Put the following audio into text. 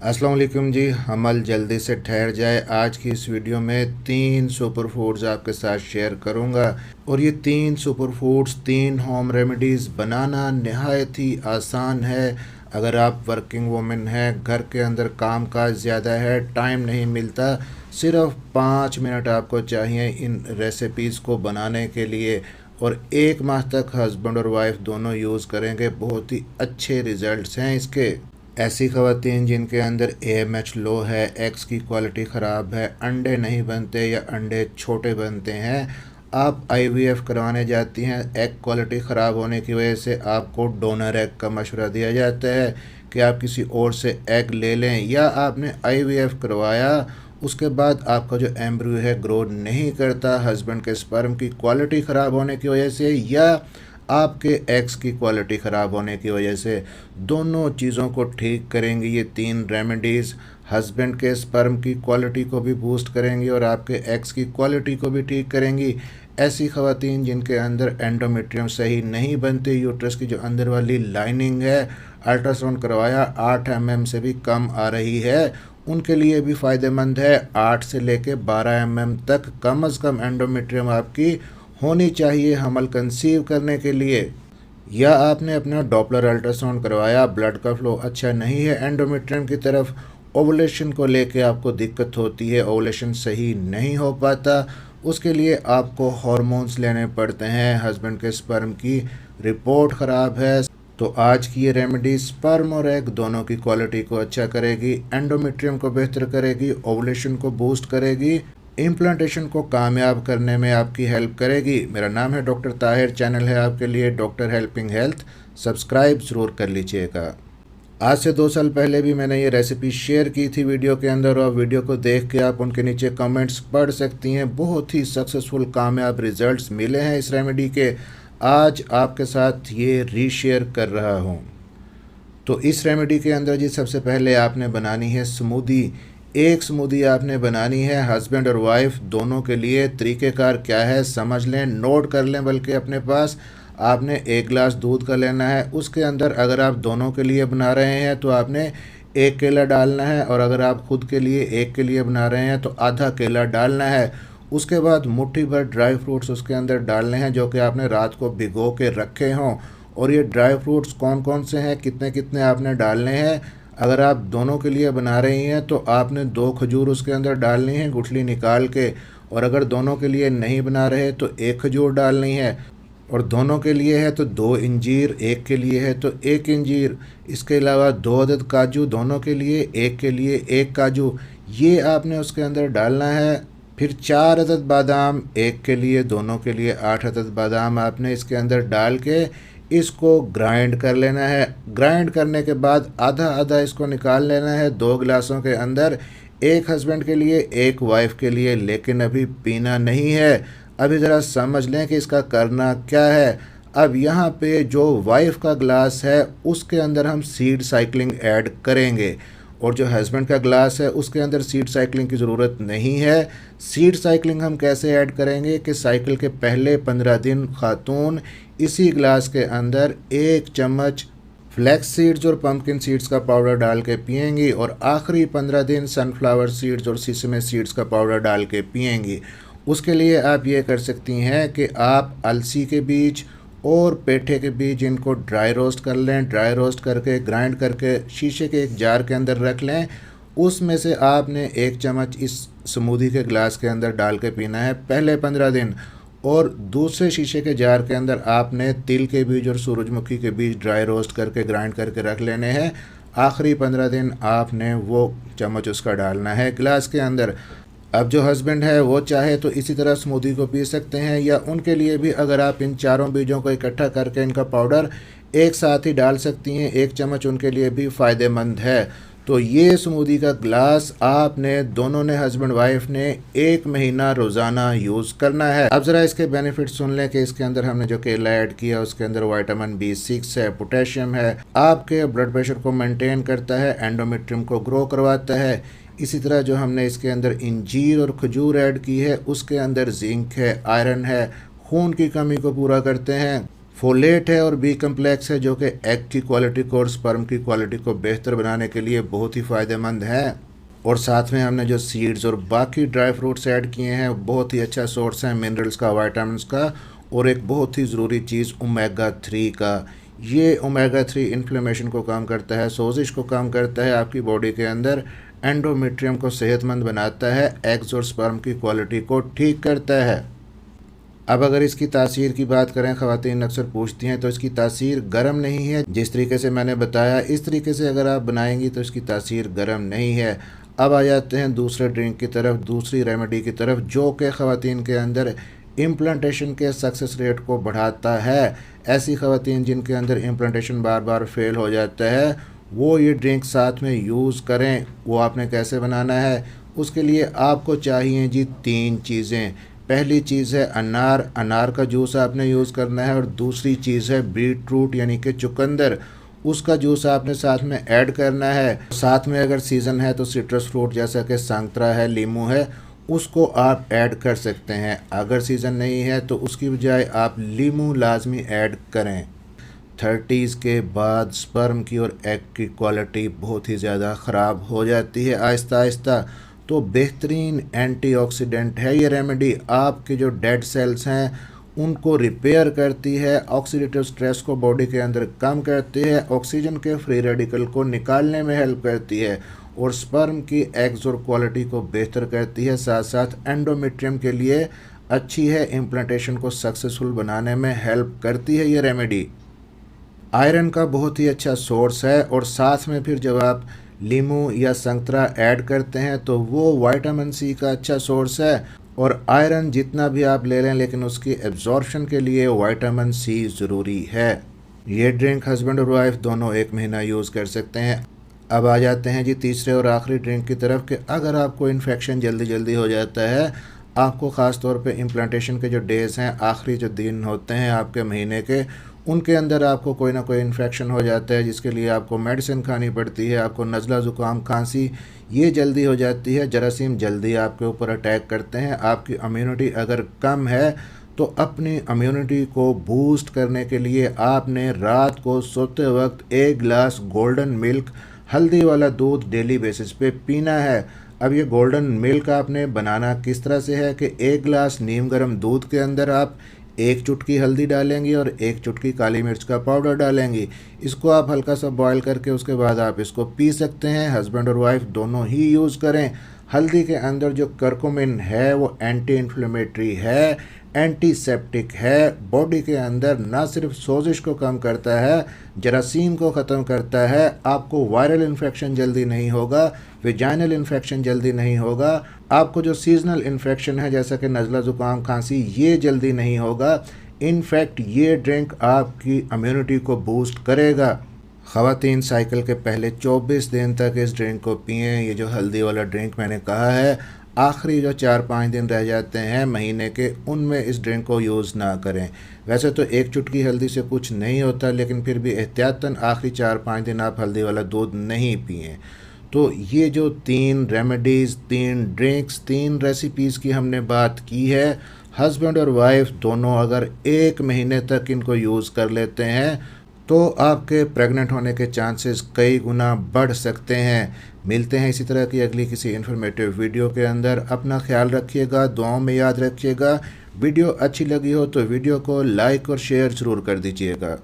अस्सलाम वालेकुम जी। अमल जल्दी से ठहर जाए। आज की इस वीडियो में 3 सुपर फूड्स आपके साथ शेयर करूंगा और ये 3 सुपर फूड्स 3 होम रेमेडीज़ बनाना नहायत ही आसान है। अगर आप वर्किंग वुमेन हैं, घर के अंदर काम काज ज़्यादा है, टाइम नहीं मिलता, सिर्फ 5 मिनट आपको चाहिए इन रेसिपीज़ को बनाने के लिए और 1 माह तक हस्बैंड और वाइफ दोनों यूज़ करेंगे। बहुत ही अच्छे रिज़ल्ट्स हैं इसके। ऐसी ख़वातीन जिनके अंदर AMH लो है, एग्स की क्वालिटी ख़राब है, अंडे नहीं बनते या अंडे छोटे बनते हैं, आप IVF करवाने जाती हैं, एग क्वालिटी ख़राब होने की वजह से आपको डोनर एग का मशवरा दिया जाता है कि आप किसी और से एग ले लें, या आपने IVF करवाया उसके बाद आपका जो एम्ब्रियो है ग्रो नहीं करता हस्बैंड के स्पर्म की क्वालिटी ख़राब होने की वजह से या आपके एग्स की क्वालिटी ख़राब होने की वजह से। दोनों चीज़ों को ठीक करेंगी ये 3 रेमेडीज़। हस्बैंड के स्पर्म की क्वालिटी को भी बूस्ट करेंगी और आपके एग्स की क्वालिटी को भी ठीक करेंगी। ऐसी ख़वातीन जिनके अंदर एंडोमेट्रियम सही नहीं बनते, यूट्रस की जो अंदर वाली लाइनिंग है, अल्ट्रासाउंड करवाया 8 mm से भी कम आ रही है, उनके लिए भी फ़ायदेमंद है। 8 से लेके 12 mm तक कम से कम एंडोमेट्रियम आपकी होनी चाहिए हमल कंसीव करने के लिए। या आपने अपना डॉपलर अल्ट्रासाउंड करवाया, ब्लड का फ्लो अच्छा नहीं है एंडोमेट्रियम की तरफ, ओवुलेशन को लेके आपको दिक्कत होती है, ओवुलेशन सही नहीं हो पाता, उसके लिए आपको हार्मोन्स लेने पड़ते हैं, हस्बैंड के स्पर्म की रिपोर्ट ख़राब है, तो आज की ये रेमेडी स्पर्म और एग दोनों की क्वालिटी को अच्छा करेगी, एंडोमेट्रियम को बेहतर करेगी, ओवुलेशन को बूस्ट करेगी, इम्प्लांटेशन को कामयाब करने में आपकी हेल्प करेगी। मेरा नाम है डॉक्टर ताहिर, चैनल है आपके लिए डॉक्टर हेल्पिंग हेल्थ, सब्सक्राइब ज़रूर कर लीजिएगा। आज से 2 साल पहले भी मैंने ये रेसिपी शेयर की थी वीडियो के अंदर, और वीडियो को देख के आप उनके नीचे कमेंट्स पढ़ सकती हैं। बहुत ही सक्सेसफुल कामयाब रिजल्ट्स मिले हैं इस रेमेडी के। आज आपके साथ ये रीशेयर कर रहा हूँ। तो इस रेमेडी के अंदर जी सबसे पहले आपने बनानी है स्मूदी। एक स्मूदी आपने बनानी है हस्बैंड और वाइफ दोनों के लिए। तरीक़ेकार क्या है समझ लें, नोट कर लें, बल्कि अपने पास। आपने 1 गिलास दूध का लेना है, उसके अंदर अगर आप दोनों के लिए बना रहे हैं तो आपने 1 केला डालना है, और अगर आप खुद के लिए 1 के लिए बना रहे हैं तो आधा केला डालना है। उसके बाद मुट्ठी भर ड्राई फ्रूट्स उसके अंदर डालने हैं जो कि आपने रात को भिगो के रखे हों। और ये ड्राई फ्रूट्स कौन कौन से हैं, कितने कितने आपने डालने हैं, अगर आप दोनों के लिए बना रही हैं तो आपने 2 खजूर उसके अंदर डालनी है गुठली निकाल के, और अगर दोनों के लिए नहीं बना रहे तो 1 खजूर डालनी है, और दोनों के लिए है तो 2 इंजीर, 1 के लिए है तो 1 इंजीर। इसके अलावा 2 अदद काजू, दोनों के लिए 1 के लिए 1 काजू, ये आपने उसके अंदर डालना है। फिर 4 अदद बादाम, 1 के लिए, दोनों के लिए 8 अदद बादाम आपने इसके अंदर डाल के इसको ग्राइंड कर लेना है। ग्राइंड करने के बाद आधा आधा इसको निकाल लेना है 2 गिलासों के अंदर, 1 हस्बैंड के लिए 1 वाइफ के लिए। लेकिन अभी पीना नहीं है, अभी ज़रा समझ लें कि इसका करना क्या है। अब यहाँ पे जो वाइफ का ग्लास है उसके अंदर हम सीड साइकिलिंग ऐड करेंगे, और जो हस्बैंड का ग्लास है उसके अंदर सीड साइकिलिंग की ज़रूरत नहीं है। सीड साइकिलिंग हम कैसे ऐड करेंगे कि साइकिल के पहले 15 दिन खातून इसी ग्लास के अंदर 1 चम्मच फ्लैक्स सीड्स और पम्पकिन सीड्स का पाउडर डाल के पिएंगी, और आखिरी 15 दिन सनफ्लावर सीड्स और सिसमे सीड्स का पाउडर डाल के पिएंगी। उसके लिए आप ये कर सकती हैं कि आप अलसी के बीज और पेठे के बीज इनको ड्राई रोस्ट कर लें, ड्राई रोस्ट करके ग्राइंड करके शीशे के एक जार के अंदर रख लें। उसमें से आपने 1 चम्मच इस स्मूदी के ग्लास के अंदर डाल के पीना है पहले 15 दिन, और दूसरे शीशे के जार के अंदर आपने तिल के बीज और सूरजमुखी के बीज ड्राई रोस्ट करके ग्राइंड करके रख लेने हैं। आखिरी 15 दिन आपने वो चम्मच उसका डालना है गिलास के अंदर। अब जो हस्बैंड है वो चाहे तो इसी तरह स्मूदी को पी सकते हैं, या उनके लिए भी अगर आप इन चारों बीजों को इकट्ठा करके इनका पाउडर एक साथ ही डाल सकती हैं, 1 चम्मच उनके लिए भी फ़ायदेमंद है। तो ये स्मूदी का ग्लास आपने दोनों ने, हस्बैंड वाइफ ने, 1 महीना रोज़ाना यूज़ करना है। अब ज़रा इसके बेनिफिट सुन लें कि इसके अंदर हमने जो केला ऐड किया उसके अंदर विटामिन B6 है, पोटेशियम है, आपके ब्लड प्रेशर को मेंटेन करता है, एंडोमेट्रियम को ग्रो करवाता है। इसी तरह जो हमने इसके अंदर इंजीर और खजूर ऐड की है उसके अंदर जिंक है, आयरन है, खून की कमी को पूरा करते हैं। फोलेट है और बी कम्प्लेक्स है, जो कि एग की क्वालिटी को और स्पर्म की क्वालिटी को बेहतर बनाने के लिए बहुत ही फ़ायदेमंद है। और साथ में हमने जो सीड्स और बाकी ड्राई फ्रूट्स ऐड किए हैं, बहुत ही अच्छा सोर्स है मिनरल्स का, वाइटामिन का, और एक बहुत ही ज़रूरी चीज़ ओमेगा 3 का। ये ओमेगा 3 इन्फ्लेमेशन को कम करता है, सोजिश को कम करता है आपकी बॉडी के अंदर, एंडोमेट्रियम को सेहतमंद बनाता है, एग्स और स्पर्म की क्वालिटी को ठीक करता है। अब अगर इसकी तासीर की बात करें, ख़वातीन अक्सर पूछती हैं, तो इसकी तासीर गर्म नहीं है। जिस तरीके से मैंने बताया इस तरीके से अगर आप बनाएंगी तो इसकी तासीर गर्म नहीं है। अब आ जाते हैं दूसरे ड्रिंक की तरफ, दूसरी रेमेडी की तरफ, जो कि ख़वातीन के अंदर इम्प्लांटेशन के सक्सेस रेट को बढ़ाता है। ऐसी ख़वातीन जिनके अंदर इम्प्लांटेशन बार बार फेल हो जाता है, वो ये ड्रिंक साथ में यूज़ करें। वो आपने कैसे बनाना है, उसके लिए आपको चाहिए जी 3 चीज़ें। पहली चीज़ है अनार, अनार का जूस आपने यूज़ करना है। और दूसरी चीज़ है बीट रूट यानी कि चुकंदर, उसका जूस आपने साथ में ऐड करना है। साथ में अगर सीज़न है तो सिट्रस फ्रूट जैसा कि संतरा है, लीमू है, उसको आप ऐड कर सकते हैं। अगर सीज़न नहीं है तो उसकी बजाय आप लीमू लाजमी ऐड करें। 30s के बाद स्पर्म की और एग की क्वालिटी बहुत ही ज़्यादा ख़राब हो जाती है आहिस्ता आहिस्ता। तो बेहतरीन एंटीऑक्सीडेंट है ये रेमेडी, आपके जो डेड सेल्स हैं उनको रिपेयर करती है, ऑक्सीडेटिव स्ट्रेस को बॉडी के अंदर कम करती है, ऑक्सीजन के फ्री रेडिकल को निकालने में हेल्प करती है, और स्पर्म की एग्स और क्वालिटी को बेहतर करती है। साथ साथ एंडोमेट्रियम के लिए अच्छी है, इम्प्लांटेशन को सक्सेसफुल बनाने में हेल्प करती है ये रेमेडी। आयरन का बहुत ही अच्छा सोर्स है, और साथ में फिर जब आप लीमू या संतरा ऐड करते हैं तो वो विटामिन सी का अच्छा सोर्स है। और आयरन जितना भी आप ले लें, लेकिन उसकी एब्जॉर्प्शन के लिए विटामिन सी ज़रूरी है। ये ड्रिंक हस्बैंड और वाइफ दोनों 1 महीना यूज़ कर सकते हैं। अब आ जाते हैं जी तीसरे और आखिरी ड्रिंक की तरफ, कि अगर आपको इन्फेक्शन जल्दी जल्दी हो जाता है, आपको ख़ास तौर पे इम्प्लांटेशन के जो डेज़ हैं, आखिरी जो दिन होते हैं आपके महीने के, उनके अंदर आपको कोई ना कोई इन्फेक्शन हो जाता है, जिसके लिए आपको मेडिसिन खानी पड़ती है, आपको नज़ला ज़ुकाम खांसी ये जल्दी हो जाती है, जरासीम जल्दी आपके ऊपर अटैक करते हैं। आपकी इम्यूनिटी अगर कम है तो अपनी इम्यूनिटी को बूस्ट करने के लिए आपने रात को सोते वक्त 1 गिलास गोल्डन मिल्क हल्दी वाला दूध डेली बेसिस पे पीना है। अब ये गोल्डन मिल्क आपने बनाना किस तरह से है कि 1 गिलास नीम गर्म दूध के अंदर आप 1 चुटकी हल्दी डालेंगी और 1 चुटकी काली मिर्च का पाउडर डालेंगी। इसको आप हल्का सा बॉयल करके उसके बाद आप इसको पी सकते हैं। हस्बैंड और वाइफ दोनों ही यूज़ करें। हल्दी के अंदर जो करकुमिन है वो एंटी इन्फ्लेमेटरी है, एंटीसेप्टिक है, बॉडी के अंदर ना सिर्फ सोजिश को कम करता है, जरासीम को ख़त्म करता है, आपको वायरल इन्फेक्शन जल्दी नहीं होगा, वेजाइनल इन्फेक्शन जल्दी नहीं होगा, आपको जो सीजनल इन्फेक्शन है जैसा कि नज़ला ज़ुकाम खांसी ये जल्दी नहीं होगा। इनफैक्ट ये ड्रिंक आपकी इम्यूनिटी को बूस्ट करेगा। ख़वातीन साइकिल के पहले 24 दिन तक इस ड्रिंक को पिएँ। ये जो हल्दी वाला ड्रिंक मैंने कहा है, आखिरी जो 4-5 दिन रह जाते हैं महीने के, उनमें इस ड्रिंक को यूज़ ना करें। वैसे तो 1 चुटकी हल्दी से कुछ नहीं होता, लेकिन फिर भी एहतियातन आखिरी 4-5 दिन आप हल्दी वाला दूध नहीं पिएँ। तो ये जो 3 रेमेडीज़, 3 ड्रिंक्स, 3 रेसिपीज़ की हमने बात की है, हस्बैंड और वाइफ दोनों अगर 1 महीने तक इनको यूज़ कर लेते हैं तो आपके प्रेग्नेंट होने के चांसेस कई गुना बढ़ सकते हैं। मिलते हैं इसी तरह की अगली किसी इन्फॉर्मेटिव वीडियो के अंदर। अपना ख्याल रखिएगा, दुआओं में याद रखिएगा। वीडियो अच्छी लगी हो तो वीडियो को लाइक और शेयर ज़रूर कर दीजिएगा।